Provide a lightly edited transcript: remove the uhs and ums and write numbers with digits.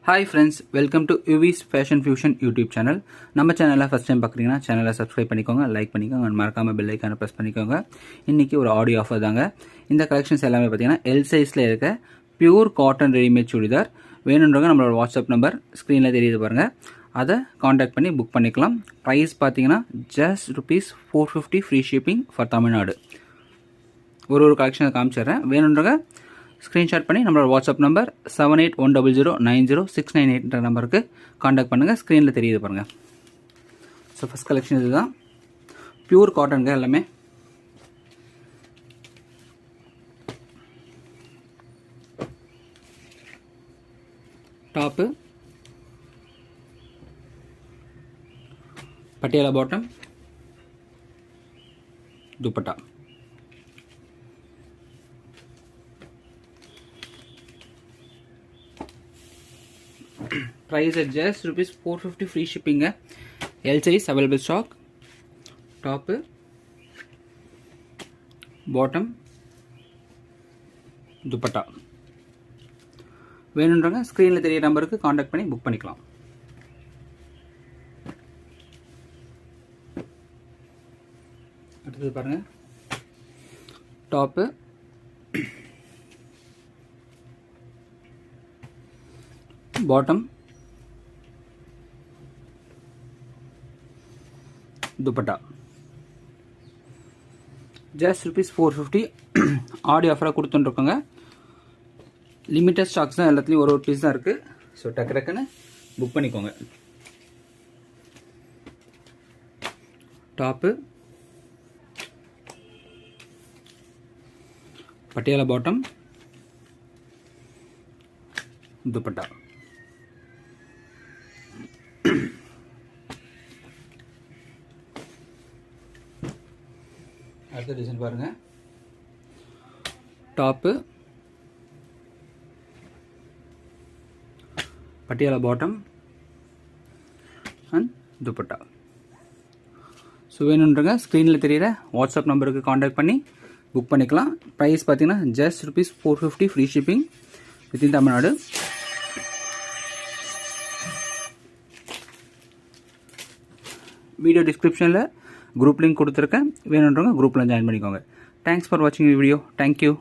Hi friends, welcome to UV's Fashion Fusion YouTube channel. நம்ம சேனலை first time பார்க்குறீங்கன்னா சேனலை சப்ஸ்கிரைப் பண்ணிக்கோங்க, லைக் பண்ணிக்கோங்க, மறக்காம பெல் ஐக்கானை ப்ரெஸ் பண்ணிக்கோங்க. இன்றைக்கி ஒரு ஆடியோ ஆஃபர் தாங்க. இந்த கலெக்ஷன்ஸ் எல்லாமே பார்த்தீங்கன்னா எல் சைஸில் இருக்க பியூர் காட்டன் ரெடிமேட் சுடிதார் வேணுன்றவங்க நம்மளோட வாட்ஸ்அப் நம்பர் ஸ்க்ரீனில் தெரியுது பாருங்கள், அதை காண்டாக்ட் பண்ணி புக் பண்ணிக்கலாம். ப்ரைஸ் பார்த்தீங்கன்னா just ₹450 free shipping for Tamil Nadu. ஒரு கலெக்ஷனை காமிச்சிடுறேன். வேணுன்றவங்க ஸ்க்ரீன்ஷாட் பண்ணி நம்மளோட வாட்ஸ்அப் நம்பர் 7810090698 நம்பருக்கு காண்டாக்ட் பண்ணுங்கள். ஸ்க்ரீனில் தெரியுது பாருங்கள். ஸோ ஃபஸ்ட் கலெக்ஷன் இதுதான், பியூர் காட்டனுங்க எல்லாமே. Top, Patiala bottom, dupatta. Price at just ₹450 free shipping. L size available stock. Top, bottom, dupatta. வேணுன்றவங்க ஸ்க்ரீனில் தெரிய நம்பருக்கு காண்டாக்ட் பண்ணி புக் பண்ணிக்கலாம். அடுத்தது பாருங்கள், டாப்பு, பாட்டம், துப்பட்டா. ஜஸ்ட் ₹450 ஆடியோ ஆஃபராக கொடுத்துட்டுருக்கோங்க. லிமிட்டட் ஸ்டாக்ஸ் தான், எல்லாத்துலேயும் ஒரு பீஸ் தான் இருக்குது. ஸோ டக்குன்னு புக் பண்ணிக்கோங்க. Top, Patiala bottom, dupatta. அடுத்த டிசைன் பாருங்கள், top, Patiala bottom and dupatta. So வேணுன்றங்க ஸ்க்ரீனில் தெரிகிற வாட்ஸ்அப் நம்பருக்கு காண்டாக்ட் பண்ணி புக் பண்ணிக்கலாம். ப்ரைஸ் பார்த்தீங்கன்னா just ₹450 free shipping within Tamil Nadu. Video டிஸ்கிரிப்ஷனில் குரூப் லிங்க் கொடுத்துருக்கேன், வேணுன்றவங்க குரூப்பில் ஜாயின் பண்ணிக்கோங்க. தேங்க்ஸ் ஃபார் வாட்சிங் வீடியோ. தேங்க்யூ.